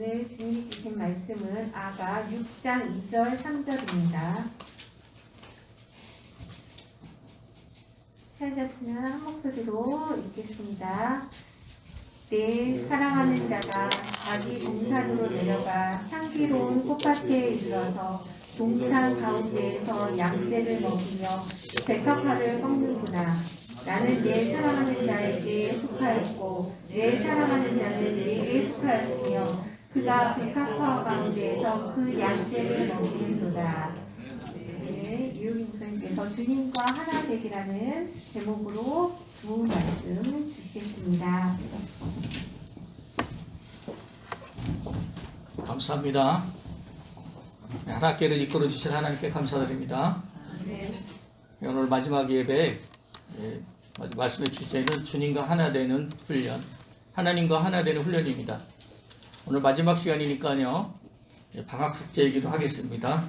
오늘 주님이 주신 말씀은 아가 6장 2절 3절입니다. 찾으셨으면 한 목소리로 읽겠습니다. 내 사랑하는 자가 자기 동산으로 내려가 향기로운 꽃밭에 이르러서 동산 가운데에서 양떼를 먹이며 백합화를 꺾는구나. 나는 내 사랑하는 자에게 속하였고 내 사랑하는 자는 내게 속하였으며 그가 백합화 가운데에서 그 양떼를 먹이는도다. 네, 유효기 목사님께서 주님과 하나 되기라는 제목으로 좋은 말씀 주시겠습니다. 감사합니다. 하나님께를 이끌어 주신 하나님께 감사드립니다. 네. 오늘 마지막 예배 말씀의 주제는 주님과 하나 되는 훈련, 하나님과 하나 되는 훈련입니다. 오늘 마지막 시간이니까요, 방학 숙제이기도 하겠습니다.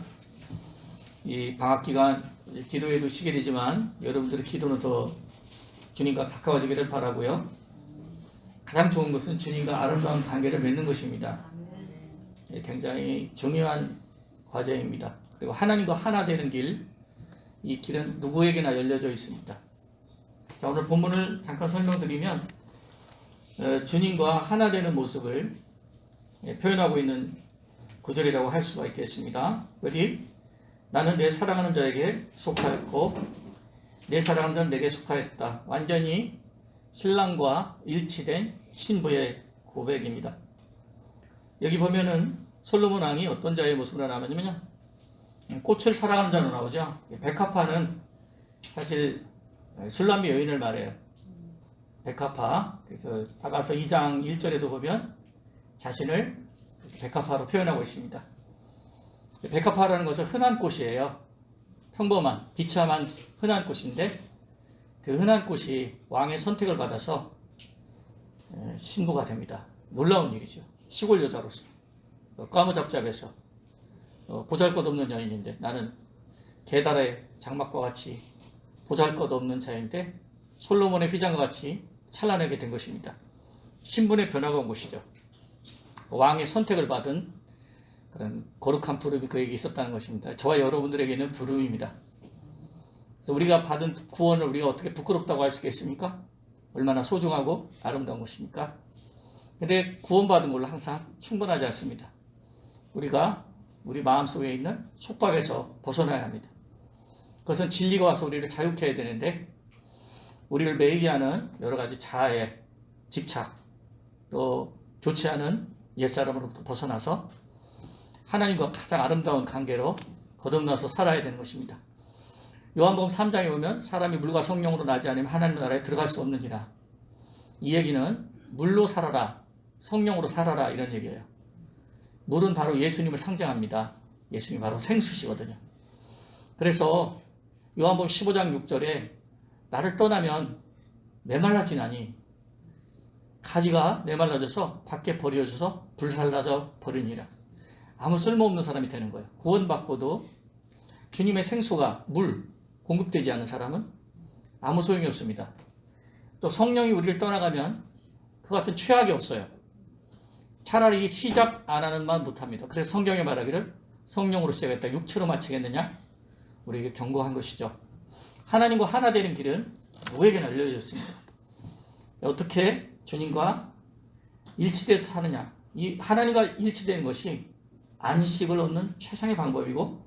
이 방학 기간 기도에도 쉬게 되지만 여러분들의 기도는 더 주님과 가까워지기를 바라고요. 가장 좋은 것은 주님과 아름다운 관계를 맺는 것입니다. 굉장히 중요한 과제입니다. 그리고 하나님과 하나 되는 길, 이 길은 누구에게나 열려져 있습니다. 자, 오늘 본문을 잠깐 설명드리면 주님과 하나 되는 모습을 표현하고 있는 구절이라고 할 수가 있겠습니다. 우리 나는 내 사랑하는 자에게 속하였고 내 사랑하는 자는 내게 속하였다. 완전히 신랑과 일치된 신부의 고백입니다. 여기 보면은 솔로몬 왕이 어떤 자의 모습으로 나오냐면요, 꽃을 사랑하는 자로 나오죠. 백합화는 사실 술람미 여인을 말해요. 백합화. 그래서 아가서 2장 1절에도 보면 자신을 백합화로 표현하고 있습니다. 백합화라는 것은 흔한 꽃이에요. 평범한, 비참한 흔한 꽃인데 그 흔한 꽃이 왕의 선택을 받아서 신부가 됩니다. 놀라운 일이죠. 시골 여자로서 까무잡잡해서 보잘것없는 여인인데 나는 계달의 장막과 같이 보잘것없는 자인데 솔로몬의 휘장과 같이 찬란하게 된 것입니다. 신분의 변화가 온 것이죠. 왕의 선택을 받은 그런 거룩한 부름이 그에게 있었다는 것입니다. 저와 여러분들에게는 부름입니다. 그래서 우리가 받은 구원을 우리가 어떻게 부끄럽다고 할 수가 있습니까? 얼마나 소중하고 아름다운 것입니까? 근데 구원받은 걸로 항상 충분하지 않습니다. 우리가 우리 마음속에 있는 속박에서 벗어나야 합니다. 그것은 진리가 와서 우리를 자유케 해야 되는데 우리를 매이게 하는 여러 가지 자아에 집착, 또 좋지 않은 옛사람으로부터 벗어나서 하나님과 가장 아름다운 관계로 거듭나서 살아야 되는 것입니다. 요한복음 3장에 보면 사람이 물과 성령으로 나지 않으면 하나님 나라에 들어갈 수 없느니라. 이 얘기는 물로 살아라, 성령으로 살아라 이런 얘기예요. 물은 바로 예수님을 상징합니다. 예수님이 바로 생수시거든요. 그래서 요한복음 15장 6절에 나를 떠나면 메말라지나니 가지가 메말라져서 밖에 버려져서 불살라져 버리니라. 아무 쓸모없는 사람이 되는 거예요. 구원받고도 주님의 생수가 물 공급되지 않는 사람은 아무 소용이 없습니다. 또 성령이 우리를 떠나가면 그 같은 최악이 없어요. 차라리 시작 안 하는 만 못합니다. 그래서 성경에 말하기를 성령으로 시작했다 육체로 마치겠느냐? 우리에게 경고한 것이죠. 하나님과 하나 되는 길은 누구에게나 열려졌습니다. 어떻게 주님과 일치돼서 사느냐? 이 하나님과 일치되는 것이 안식을 얻는 최상의 방법이고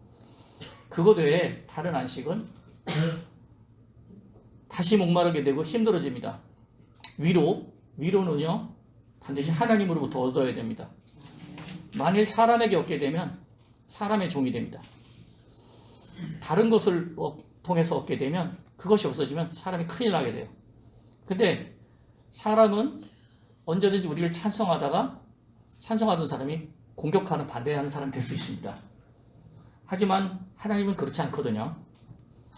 그것 외에 다른 안식은 다시 목마르게 되고 힘들어집니다. 위로는요 반드시 하나님으로부터 얻어야 됩니다. 만일 사람에게 얻게 되면 사람의 종이 됩니다. 다른 것을 통해서 얻게 되면 그것이 없어지면 사람이 큰일 나게 돼요. 근데 사람은 언제든지 우리를 찬송하던 사람이 공격하는 반대하는 사람이 될 수 있습니다. 하지만 하나님은 그렇지 않거든요.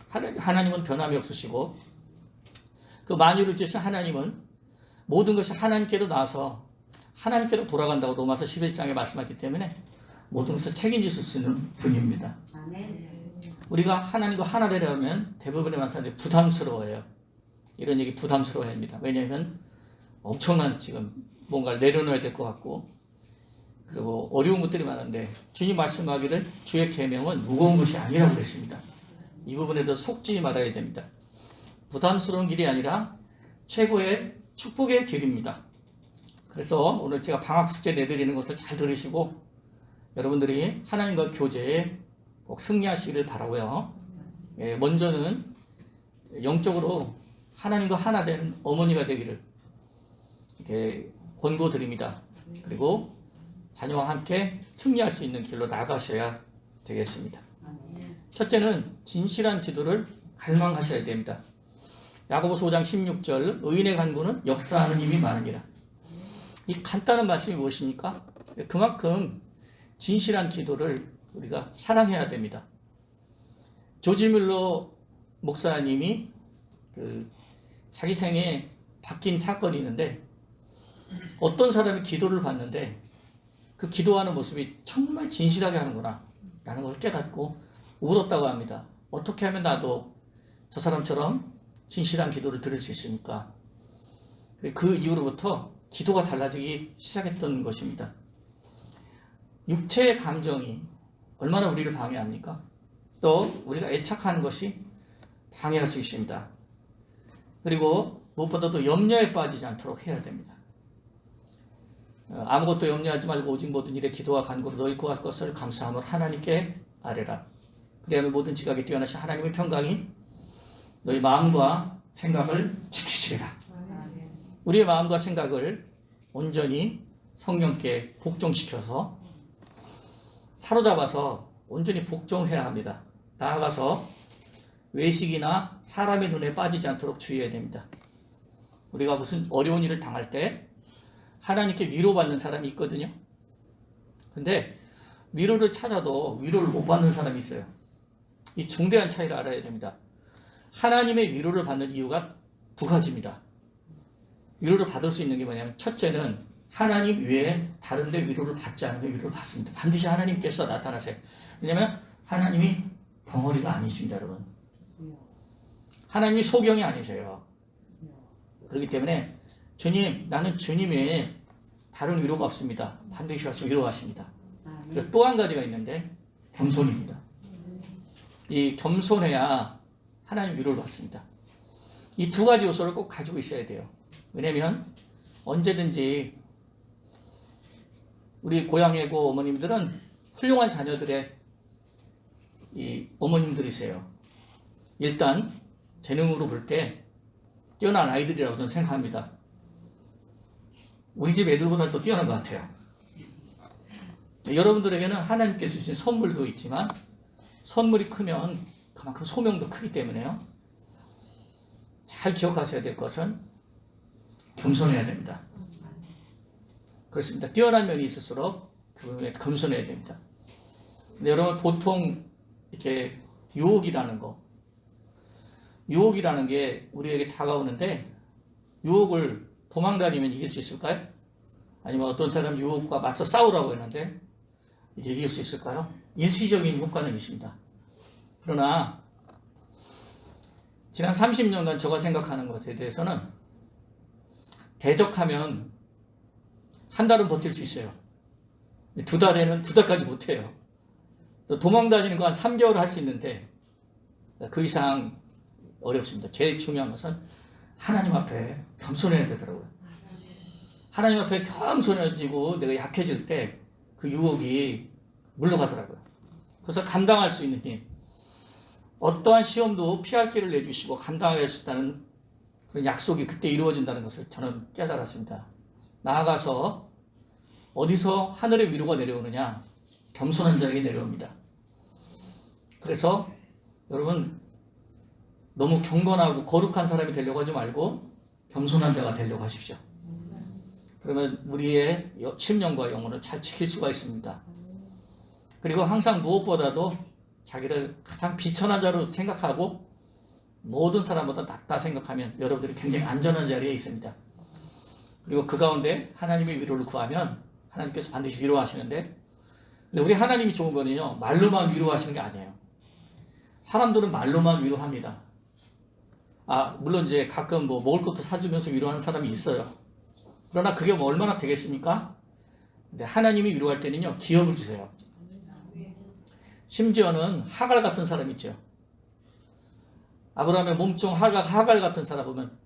하나님은 변함이 없으시고 그 만유를 지으신 하나님은 모든 것이 하나님께로 나와서 하나님께로 돌아간다고 로마서 11장에 말씀하기 때문에 모든 것을 책임질 수 있는 분입니다. 우리가 하나님과 하나 되려면 대부분의 사람들이 부담스러워해요. 이런 얘기 부담스러워합니다. 왜냐하면 엄청난 지금 뭔가를 내려놓아야 될 것 같고 그리고 어려운 것들이 많은데 주님 말씀하기를 주의 계명은 무거운 것이 아니라고 그랬습니다. 이 부분에 대해서 속지 말아야 됩니다. 부담스러운 길이 아니라 최고의 축복의 길입니다. 그래서 오늘 제가 방학 숙제 내드리는 것을 잘 들으시고 여러분들이 하나님과 교제에 꼭 승리하시기를 바라고요. 먼저는 영적으로 하나님과 하나 된 어머니가 되기를 이렇게 권고드립니다. 그리고 자녀와 함께 승리할 수 있는 길로 나가셔야 되겠습니다. 첫째는 진실한 기도를 갈망하셔야 됩니다. 야고보서 5장 16절 의인의 간구는 역사하는 힘이 많으니라. 이 간단한 말씀이 무엇입니까? 그만큼 진실한 기도를 우리가 사랑해야 됩니다. 조지 뮬러 목사님이 자기 생에 바뀐 사건이 있는데 어떤 사람이 기도를 받는데 그 기도하는 모습이 정말 진실하게 하는구나 라는 걸 깨닫고 울었다고 합니다. 어떻게 하면 나도 저 사람처럼 진실한 기도를 들을 수 있습니까? 그 이후로부터 기도가 달라지기 시작했던 것입니다. 육체의 감정이 얼마나 우리를 방해합니까? 또 우리가 애착하는 것이 방해할 수 있습니다. 그리고 무엇보다도 염려에 빠지지 않도록 해야 됩니다. 아무것도 염려하지 말고 오직 모든 일에 기도와 간구로 너희 구할 것을 감사함으로 하나님께 아뢰라. 그리하면 모든 지각에 뛰어나신 하나님의 평강이 너희 마음과 생각을 지키시리라. 우리의 마음과 생각을 온전히 성령께 복종시켜서 사로잡아서 온전히 복종해야 합니다. 나아가서 외식이나 사람의 눈에 빠지지 않도록 주의해야 됩니다. 우리가 무슨 어려운 일을 당할 때 하나님께 위로받는 사람이 있거든요. 근데 위로를 찾아도 위로를 못 받는 사람이 있어요. 이 중대한 차이를 알아야 됩니다. 하나님의 위로를 받는 이유가 두 가지입니다. 위로를 받을 수 있는 게 뭐냐면 첫째는 하나님 외에 다른 데 위로를 받지 않으면 위로를 받습니다. 반드시 하나님께서 나타나세요. 왜냐하면 하나님이 벙어리가 아니십니다, 여러분. 하나님이 소경이 아니세요. 그렇기 때문에 주님, 나는 주님 외에 다른 위로가 없습니다. 반드시 와서 위로하십니다. 그리고 또 한 가지가 있는데 겸손입니다. 이 겸손해야 하나님 위로를 받습니다. 이 두 가지 요소를 꼭 가지고 있어야 돼요. 왜냐하면 언제든지 우리 고향애고 어머님들은 훌륭한 자녀들의 이 어머님들이세요. 일단 재능으로 볼 때 뛰어난 아이들이라고 저는 생각합니다. 우리 집 애들보다 더 뛰어난 것 같아요. 여러분들에게는 하나님께서 주신 선물도 있지만 선물이 크면 그만큼 소명도 크기 때문에요. 잘 기억하셔야 될 것은 겸손해야 됩니다. 그렇습니다. 뛰어난 면이 있을수록 그 부분에 겸손해야 됩니다. 근데 여러분 보통 이렇게 유혹이라는 게 우리에게 다가오는데 유혹을 도망다니면 이길 수 있을까요? 아니면 어떤 사람 유혹과 맞서 싸우라고 했는데 이길 수 있을까요? 일시적인 효과는 있습니다. 그러나 지난 30년간 제가 생각하는 것에 대해서는 대적하면 한 달은 버틸 수 있어요. 두 달까지 못해요. 도망다니는 거 한 3개월 할 수 있는데 그 이상 어렵습니다. 제일 중요한 것은 하나님 앞에 겸손해야 되더라고요. 하나님 앞에 겸손해지고 내가 약해질 때 그 유혹이 물러가더라고요. 그래서 감당할 수 있는 힘, 어떠한 시험도 피할 길을 내주시고 감당할 수 있다는 그런 약속이 그때 이루어진다는 것을 저는 깨달았습니다. 나아가서 어디서 하늘의 위로가 내려오느냐? 겸손한 자에게 내려옵니다. 그래서 여러분 너무 경건하고 거룩한 사람이 되려고 하지 말고 겸손한 자가 되려고 하십시오. 그러면 우리의 심령과 영혼을 잘 지킬 수가 있습니다. 그리고 항상 무엇보다도 자기를 가장 비천한 자로 생각하고 모든 사람보다 낫다 생각하면 여러분들이 굉장히 안전한 자리에 있습니다. 그리고 그 가운데 하나님의 위로를 구하면 하나님께서 반드시 위로하시는데, 근데 우리 하나님이 좋은 거는요, 말로만 위로하시는 게 아니에요. 사람들은 말로만 위로합니다. 물론 이제 가끔 뭐 먹을 것도 사주면서 위로하는 사람이 있어요. 그러나 그게 뭐 얼마나 되겠습니까? 근데 하나님이 위로할 때는요, 기업을 주세요. 심지어는 하갈 같은 사람 있죠. 아브라함의 몸종 하갈 같은 사람 보면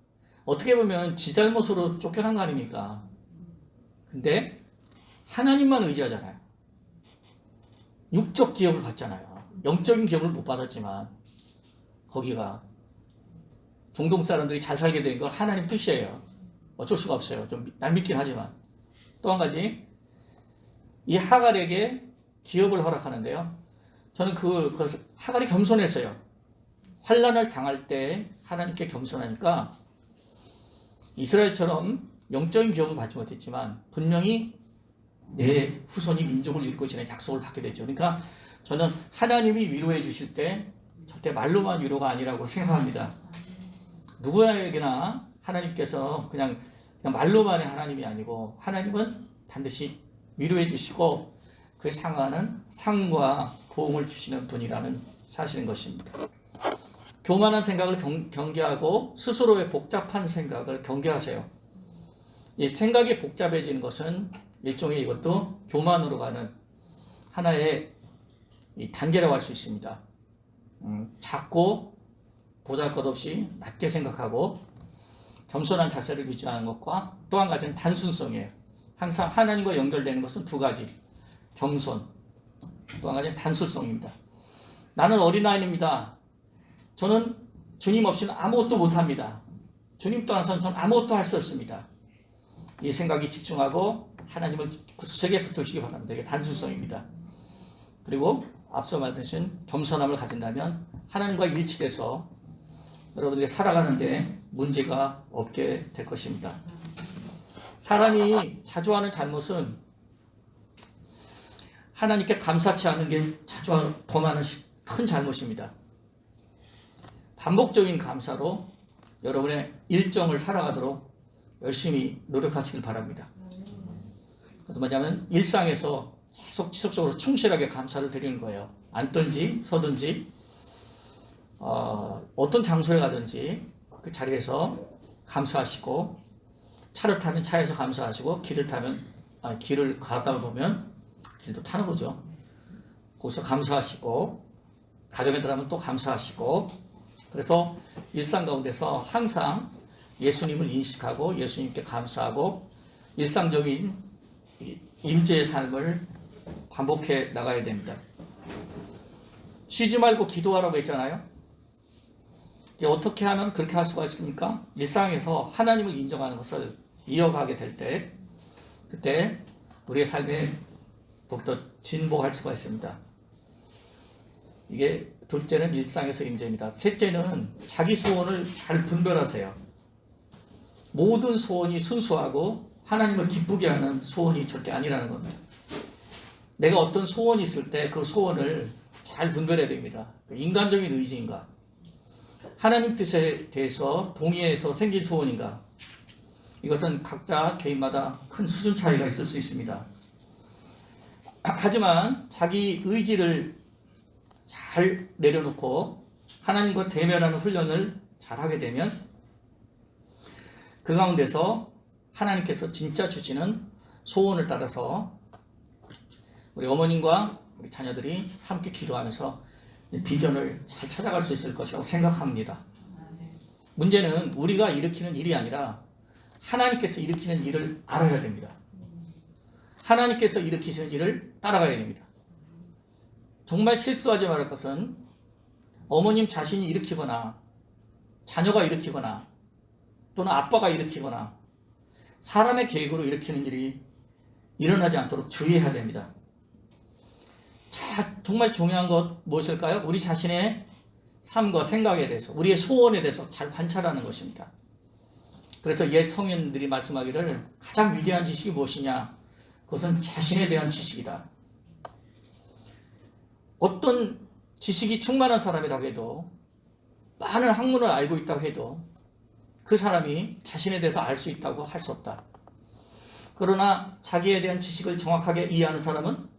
어떻게 보면 지 잘못으로 쫓겨난 거 아닙니까? 근데 하나님만 의지하잖아요. 육적 기업을 받잖아요. 영적인 기업을 못 받았지만 거기가 중동 사람들이 잘 살게 된 거 하나님 뜻이에요. 어쩔 수가 없어요. 좀 얄밉긴 하지만. 또 한 가지, 이 하갈에게 기업을 허락하는데요. 저는 그 하갈이 겸손했어요. 환난을 당할 때 하나님께 겸손하니까 이스라엘처럼 영적인 기업을 받지 못했지만 분명히 내 후손이 민족을 이룰 것이라는 약속을 받게 됐죠. 그러니까 저는 하나님이 위로해 주실 때 절대 말로만 위로가 아니라고 생각합니다. 누구에게나 하나님께서 그냥 말로만의 하나님이 아니고 하나님은 반드시 위로해 주시고 그에 상하는 상과 보응을 주시는 분이라는 사실인 것입니다. 교만한 생각을 경계하고 스스로의 복잡한 생각을 경계하세요. 이 생각이 복잡해지는 것은 일종의 이것도 교만으로 가는 하나의 이 단계라고 할 수 있습니다. 작고 보잘것없이 낮게 생각하고 겸손한 자세를 유지하는 것과 또 한 가지는 단순성이에요. 항상 하나님과 연결되는 것은 두 가지. 겸손, 또 한 가지는 단순성입니다. 나는 어린아이입니다. 저는 주님 없이는 아무것도 못합니다. 주님 떠나서는 저는 아무것도 할 수 없습니다. 이 생각이 집중하고 하나님을 구석에 붙으시기 바랍니다. 이게 단순성입니다. 그리고 앞서 말했듯이 겸손함을 가진다면 하나님과 일치돼서 여러분들이 살아가는데 문제가 없게 될 것입니다. 사람이 자주 하는 잘못은 하나님께 감사치 않은 게 자주 범하는 큰 잘못입니다. 반복적인 감사로 여러분의 일정을 살아가도록 열심히 노력하시길 바랍니다. 그래서 뭐냐면 일상에서 계속 지속적으로 충실하게 감사를 드리는 거예요. 앉든지 서든지 어떤 장소에 가든지 그 자리에서 감사하시고 차를 타면 차에서 감사하시고 길을 가다 보면 길도 타는 거죠. 거기서 감사하시고 가정에 들어가면 또 감사하시고 그래서 일상 가운데서 항상 예수님을 인식하고 예수님께 감사하고 일상적인 임재의 삶을 반복해 나가야 됩니다. 쉬지 말고 기도하라고 했잖아요. 어떻게 하면 그렇게 할 수가 있습니까? 일상에서 하나님을 인정하는 것을 이어가게 될 때 그때 우리의 삶에 더욱더 진보할 수가 있습니다. 이게 둘째는 일상에서 임재입니다. 셋째는 자기 소원을 잘 분별하세요. 모든 소원이 순수하고 하나님을 기쁘게 하는 소원이 절대 아니라는 겁니다. 내가 어떤 소원이 있을 때 그 소원을 잘 분별해야 됩니다. 인간적인 의지인가? 하나님 뜻에 대해서 동의해서 생긴 소원인가? 이것은 각자 개인마다 큰 수준 차이가 있을 수 있습니다. 하지만 자기 의지를 잘 내려놓고 하나님과 대면하는 훈련을 잘하게 되면 그 가운데서 하나님께서 진짜 주시는 소원을 따라서 우리 어머님과 우리 자녀들이 함께 기도하면서 비전을 잘 찾아갈 수 있을 것이라고 생각합니다. 문제는 우리가 일으키는 일이 아니라 하나님께서 일으키는 일을 알아야 됩니다. 하나님께서 일으키시는 일을 따라가야 됩니다. 정말 실수하지 말을 것은 어머님 자신이 일으키거나 자녀가 일으키거나 또는 아빠가 일으키거나 사람의 계획으로 일으키는 일이 일어나지 않도록 주의해야 됩니다. 자, 정말 중요한 것 무엇일까요? 우리 자신의 삶과 생각에 대해서 우리의 소원에 대해서 잘 관찰하는 것입니다. 그래서 옛 성인들이 말씀하기를 가장 위대한 지식이 무엇이냐? 그것은 자신에 대한 지식이다. 어떤 지식이 충만한 사람이라고 해도 많은 학문을 알고 있다고 해도 그 사람이 자신에 대해서 알 수 있다고 할 수 없다. 그러나 자기에 대한 지식을 정확하게 이해하는 사람은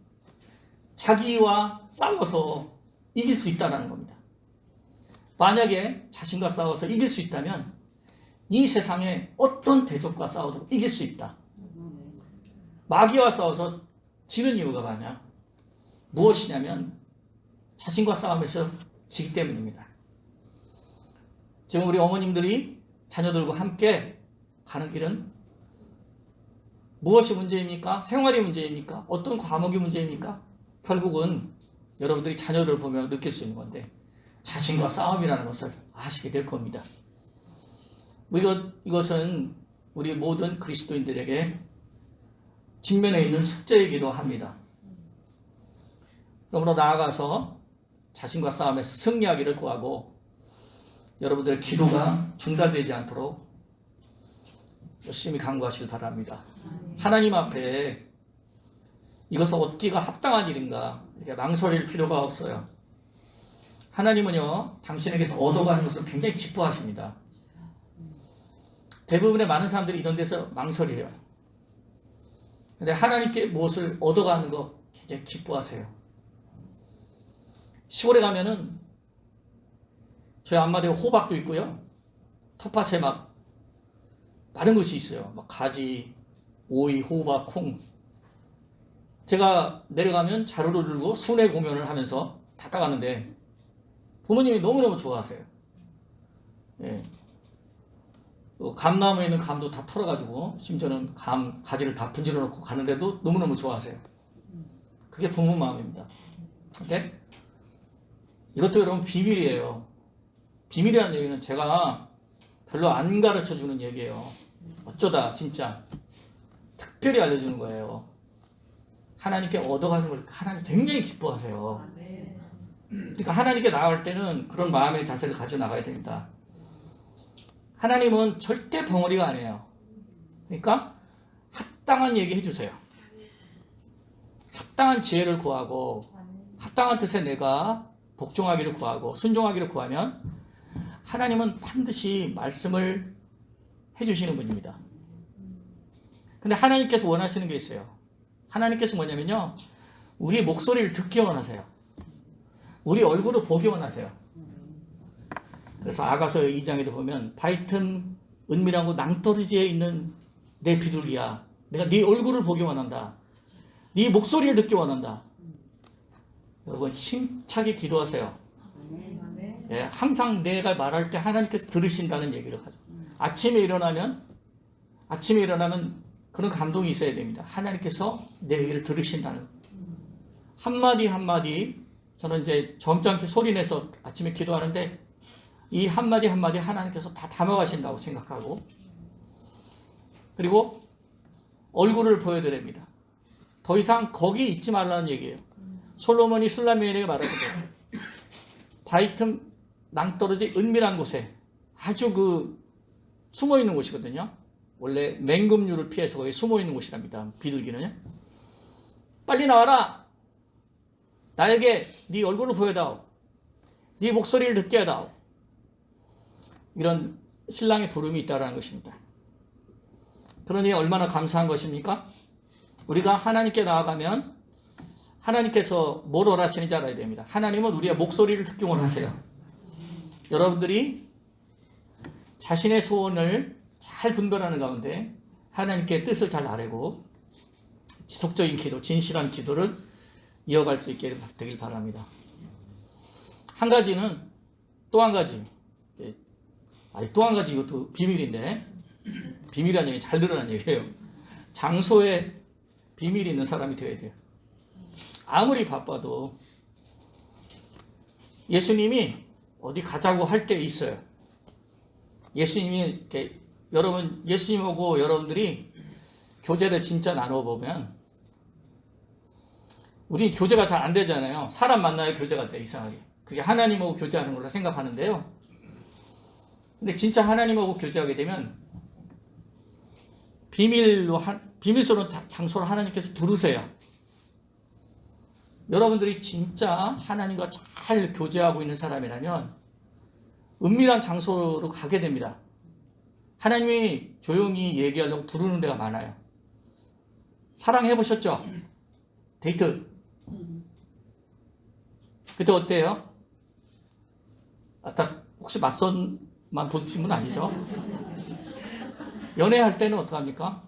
자기와 싸워서 이길 수 있다는 겁니다. 만약에 자신과 싸워서 이길 수 있다면 이 세상에 어떤 대적과 싸워도 이길 수 있다. 마귀와 싸워서 지는 이유가 뭐냐? 무엇이냐면 자신과 싸움에서 지기 때문입니다. 지금 우리 어머님들이 자녀들과 함께 가는 길은 무엇이 문제입니까? 생활이 문제입니까? 어떤 과목이 문제입니까? 결국은 여러분들이 자녀들을 보며 느낄 수 있는 건데 자신과 싸움이라는 것을 아시게 될 겁니다. 이것은 우리 모든 그리스도인들에게 직면해 있는 숙제이기도 합니다. 그러므로 나아가서 자신과 싸움에서 승리하기를 구하고 여러분들의 기도가 중단되지 않도록 열심히 간구하시길 바랍니다. 하나님 앞에 이것을 얻기가 합당한 일인가 이렇게 망설일 필요가 없어요. 하나님은요 당신에게서 얻어가는 것을 굉장히 기뻐하십니다. 대부분의 많은 사람들이 이런 데서 망설여요. 근데 하나님께 무엇을 얻어가는 거 굉장히 기뻐하세요. 시골에 가면은 저희 앞마당에 호박도 있고요. 텃밭에 막 많은 것이 있어요. 막 가지, 오이, 호박, 콩. 제가 내려가면 자루를 들고 순회 공연을 하면서 다 따가는데 부모님이 너무너무 좋아하세요. 예. 감나무에 있는 감도 다 털어가지고 심지어는 감 가지를 다 분질러 놓고 가는데도 너무너무 좋아하세요. 그게 부모 마음입니다. 근데 이것도 여러분 비밀이에요. 비밀이라는 얘기는 제가 별로 안 가르쳐 주는 얘기예요. 어쩌다 진짜 특별히 알려주는 거예요. 하나님께 얻어가는 걸 하나님 굉장히 기뻐하세요. 그러니까 하나님께 나아갈 때는 그런 마음의 자세를 가지고 나가야 됩니다. 하나님은 절대 벙어리가 아니에요. 그러니까 합당한 얘기 해주세요. 합당한 지혜를 구하고 합당한 뜻에 내가 복종하기를 구하고 순종하기를 구하면 하나님은 반드시 말씀을 해주시는 분입니다. 근데 하나님께서 원하시는 게 있어요. 하나님께서 뭐냐면요. 우리 목소리를 듣기 원하세요. 우리 얼굴을 보기 원하세요. 그래서 아가서 2장에도 보면 바이튼 은밀하고 낭떠러지에 있는 내 비둘기야. 내가 네 얼굴을 보기 원한다. 네 목소리를 듣기 원한다. 여러분 힘차게 기도하세요. 예, 항상 내가 말할 때 하나님께서 들으신다는 얘기를 하죠. 아침에 일어나면 그런 감동이 있어야 됩니다. 하나님께서 내 얘기를 들으신다는 한마디 한마디 저는 이제 점잖게 소리내서 아침에 기도하는데 이 한마디 한마디 하나님께서 다 담아가신다고 생각하고 그리고 얼굴을 보여드립니다. 더 이상 거기 있지 말라는 얘기예요. 솔로몬이 술라미엘에게 말하거든요. 바이튼 낭떠러지 은밀한 곳에 아주 숨어 있는 곳이거든요. 원래 맹금류를 피해서 거기 숨어 있는 곳이랍니다. 비둘기는요. 빨리 나와라. 나에게 네 얼굴을 보여다오. 네 목소리를 듣게 하다오. 이런 신랑의 부름이 있다는 것입니다. 그러니 얼마나 감사한 것입니까? 우리가 하나님께 나아가면 하나님께서 뭘 원하시는지 알아야 됩니다. 하나님은 우리의 목소리를 듣기 원하세요. 여러분들이 자신의 소원을 잘 분별하는 가운데 하나님께 뜻을 잘 아뢰고 지속적인 기도, 진실한 기도를 이어갈 수 있게 되길 바랍니다. 한 가지는 또 한 가지 이것도 비밀인데 비밀이라는 얘기 잘 들으라는 얘기예요. 장소에 비밀이 있는 사람이 되어야 돼요. 아무리 바빠도 예수님이 어디 가자고 할 때 있어요. 예수님이 이렇게 예수님하고 여러분들이 교제를 진짜 나눠보면 우리 교제가 잘 안 되잖아요. 사람 만나야 교제가 돼 이상하게. 그게 하나님하고 교제하는 걸로 생각하는데요. 근데 진짜 하나님하고 교제하게 되면 비밀스러운 장소를 하나님께서 부르세요. 여러분들이 진짜 하나님과 잘 교제하고 있는 사람이라면 은밀한 장소로 가게 됩니다. 하나님이 조용히 얘기하려고 부르는 데가 많아요. 사랑해보셨죠? 데이트. 그때 어때요? 혹시 맞선만 보신 분 아니죠? 연애할 때는 어떡합니까?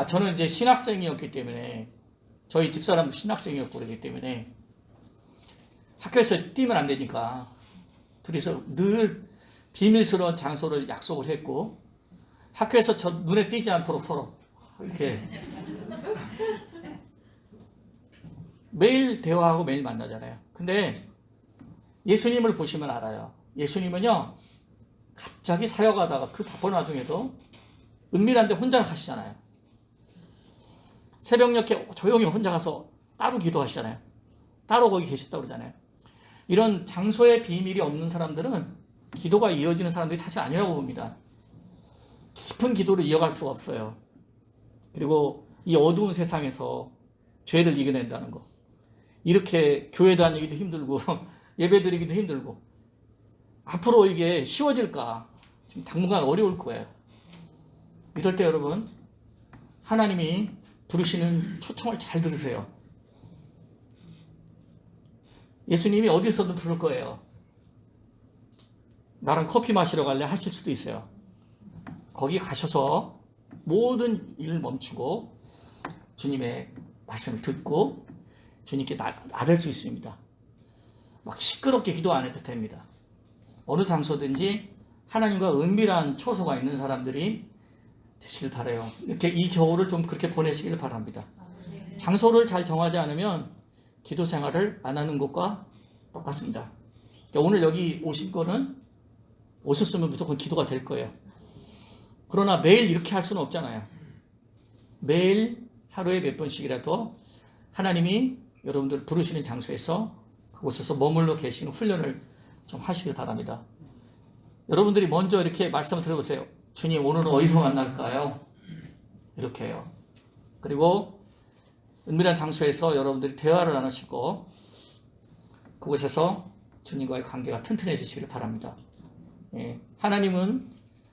저는 이제 신학생이었기 때문에, 저희 집사람도 신학생이었고 그러기 때문에 학교에서 뛰면 안 되니까 둘이서 늘 비밀스러운 장소를 약속을 했고, 학교에서 저 눈에 띄지 않도록 서로 이렇게 매일 대화하고 매일 만나잖아요. 근데 예수님을 보시면 알아요. 예수님은요, 갑자기 사역하다가 그 바쁜 와중에도 은밀한 데 혼자 가시잖아요. 새벽녘에 조용히 혼자 가서 따로 기도하시잖아요. 따로 거기 계셨다고 그러잖아요. 이런 장소에 비밀이 없는 사람들은 기도가 이어지는 사람들이 사실 아니라고 봅니다. 깊은 기도를 이어갈 수가 없어요. 그리고 이 어두운 세상에서 죄를 이겨낸다는 거, 이렇게 교회 다니기도 힘들고 예배 드리기도 힘들고, 앞으로 이게 쉬워질까 지금 당분간 어려울 거예요. 이럴 때 여러분, 하나님이 부르시는 초청을 잘 들으세요. 예수님이 어디서든 부를 거예요. 나랑 커피 마시러 갈래 하실 수도 있어요. 거기 가셔서 모든 일을 멈추고 주님의 말씀을 듣고 주님께 나댈 수 있습니다. 막 시끄럽게 기도 안 해도 됩니다. 어느 장소든지 하나님과 은밀한 초소가 있는 사람들이 되시길 바라요. 이렇게 이 겨울을 좀 그렇게 보내시길 바랍니다. 장소를 잘 정하지 않으면 기도 생활을 안 하는 것과 똑같습니다. 오늘 여기 오신 거는 오셨으면 무조건 기도가 될 거예요. 그러나 매일 이렇게 할 수는 없잖아요. 매일 하루에 몇 번씩이라도 하나님이 여러분들 부르시는 장소에서 그곳에서 머물러 계시는 훈련을 좀 하시길 바랍니다. 여러분들이 먼저 이렇게 말씀을 들어보세요. 주님, 오늘은 어디서 만날까요? 이렇게 해요. 그리고 은밀한 장소에서 여러분들이 대화를 나누시고 그곳에서 주님과의 관계가 튼튼해지시길 바랍니다. 하나님은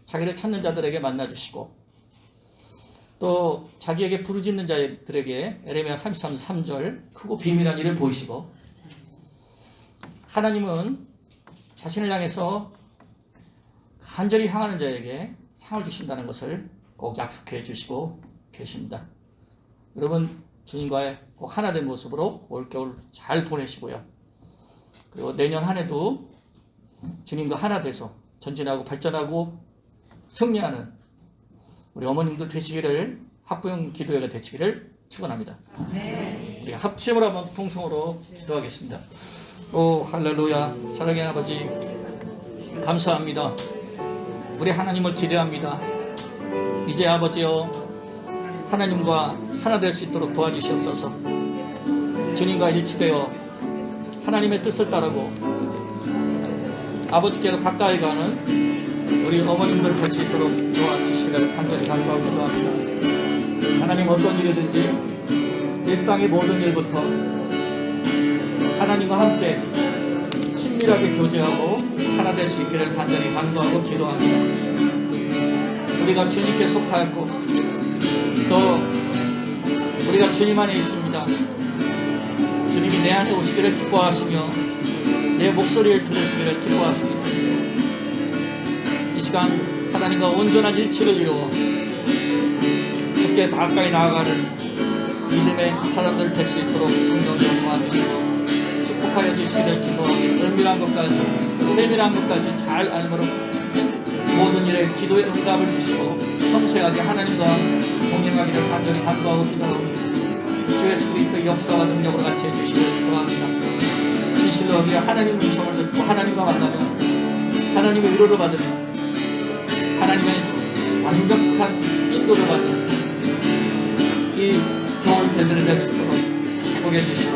자기를 찾는 자들에게 만나주시고 또 자기에게 부르짖는 자들에게 에레미야 33장 3절 크고 비밀한 일을 보이시고, 하나님은 자신을 향해서 간절히 향하는 자에게 상을 주신다는 것을 꼭 약속해 주시고 계십니다. 여러분, 주님과의 꼭 하나된 모습으로 올겨울 잘 보내시고요. 그리고 내년 한 해도 주님과 하나 돼서 전진하고 발전하고 승리하는 우리 어머님들 되시기를, 학부형 기도회가 되시기를 축원합니다. 우리 합심으로 한번 통성으로 기도하겠습니다. 오 할렐루야. 사랑의 아버지, 감사합니다. 우리 하나님을 기대합니다. 이제 아버지여, 하나님과 하나 될 수 있도록 도와주시옵소서. 주님과 일치되어 하나님의 뜻을 따르고 아버지께로 가까이 가는 우리 어머님들 될 수 있도록 도와주시기를 간절히 간구하고 기도합니다. 하나님, 어떤 일이든지 일상의 모든 일부터 하나님과 함께 친밀하게 교제하고 하나 될 수 있기를 간절히 간구하고 기도합니다. 우리가 주님께 속하였고 또 우리가 주님 안에 있습니다. 주님이 내 안에 오시기를 기뻐하시며 내 목소리를 들으시기를 기뻐하십니다. 이 시간 하나님과 온전한 일치를 이루어 주께 가까이 나아가는 믿음의 사람들 될 수 있도록 성령으로 도와주시고 축복하여 주시기를 기도하며 은밀한 것까지 세밀한 것까지 잘 알므로 모든 일에 기도의 응답을 주시고 섬세하게 하나님과 동행하기를 간절히 간구하고 기도합니다. 주 예수 그리스도의 역사와 능력으로 같이 해주시기를 기도합니다. 진실로 우리가 하나님의 음성을 듣고 하나님과 만나면 하나님의 위로를 받으며 하나님의 완벽한 인도를 받는 이 겨울 계절이 될 수 있도록 축복해 주시고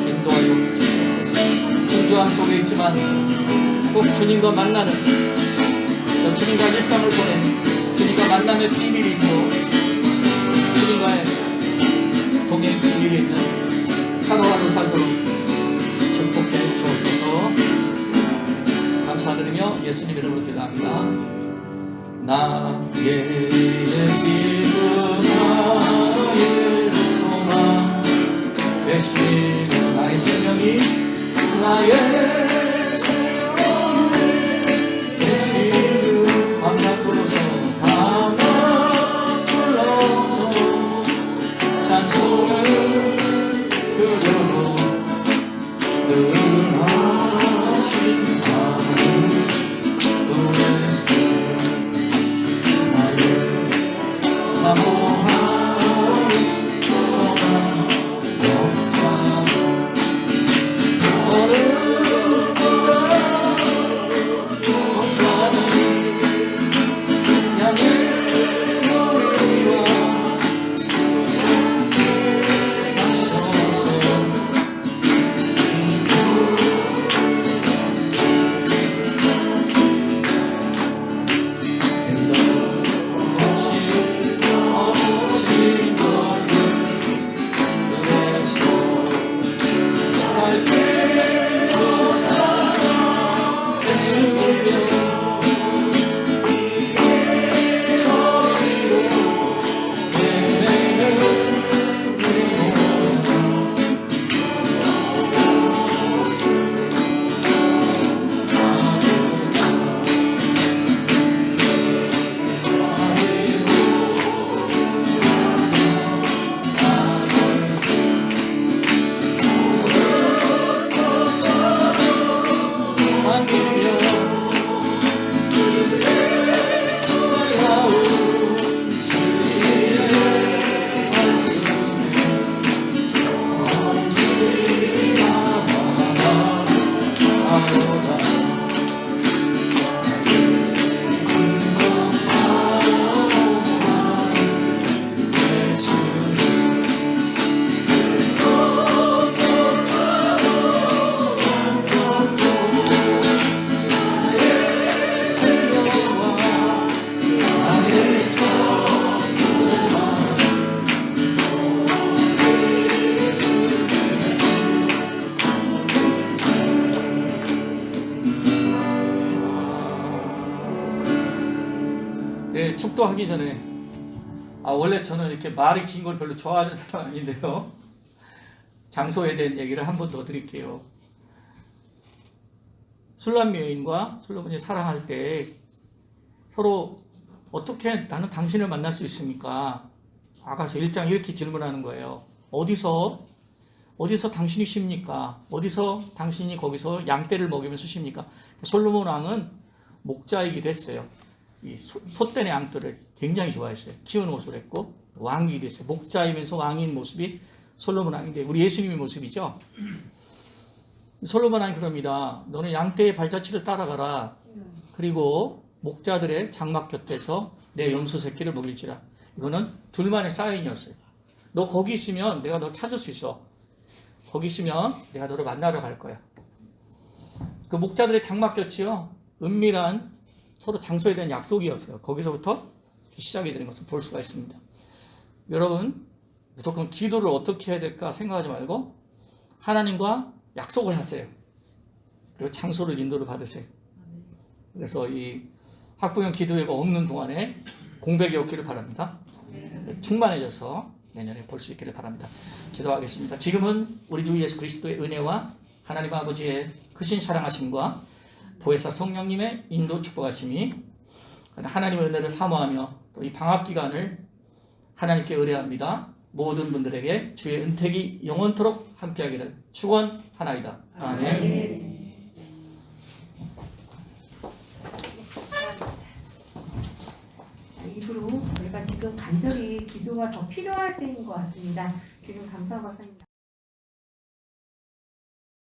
인도하여 주시옵소서. 분주함 속에 있지만 꼭 주님과 만나는, 또 주님과 일상을 보내는, 주님과 만남의 비밀이 있고 주님과의 동행 비밀이 있는 하루하루 살도록 축복해 주옵소서. 감사드리며 예수님 이름으로 기도합니다. 나의 기쁨 나의 소망 되시며 나의 생명이 나의 생명이 되시며 밤낮 불러서 밤낮 불러서 찬송을 그려도 늘 하신 마음 나를 사모하는 소망 없잖아 어른보다 없잖아 양을 머리와 하셔서 네, 축도하기 전에 원래 저는 이렇게 말이 긴 걸 별로 좋아하는 사람 아닌데요. 장소에 대한 얘기를 한 번 더 드릴게요. 술람 여인과 솔로몬이 사랑할 때 서로 어떻게 나는 당신을 만날 수 있습니까? 아가서 1장 이렇게 질문하는 거예요. 어디서 당신이 쉽니까? 어디서 당신이 거기서 양떼를 먹이면서 쉽니까? 솔로몬 왕은 목자이기도 했어요. 이 소떼의 양떼를 굉장히 좋아했어요. 키우는 것으로 했고 왕이기도 했어요. 목자이면서 왕인 모습이 솔로몬 왕인데 우리 예수님의 모습이죠. 솔로몬 왕이 그럽니다. 너는 양떼의 발자취를 따라가라. 그리고 목자들의 장막 곁에서 내 염소 새끼를 먹일지라. 이거는 둘만의 사인이었어요. 너 거기 있으면 내가 널 찾을 수 있어. 거기 있으면 내가 너를 만나러 갈 거야. 그 목자들의 장막 곁이요. 은밀한 서로 장소에 대한 약속이었어요. 거기서부터 시작이 되는 것을 볼 수가 있습니다. 여러분, 무조건 기도를 어떻게 해야 될까 생각하지 말고 하나님과 약속을 하세요. 그리고 장소를 인도를 받으세요. 그래서 이 학부형 기도회가 없는 동안에 공백이 없기를 바랍니다. 충만해져서 내년에 볼 수 있기를 바랍니다. 기도하겠습니다. 지금은 우리 주 예수 그리스도의 은혜와 하나님 아버지의 크신 사랑하심과 보혜사 성령님의 인도 축복하심이 하나님의 은혜를 사모하며 또 이 방학 기간을 하나님께 의뢰합니다. 모든 분들에게 주의 은택이 영원토록 함께하기를 축원하나이다. 아멘. 입으로 저희가 지금 간절히 기도가 더 필요할 때인 것 같습니다. 지금 감사 박사님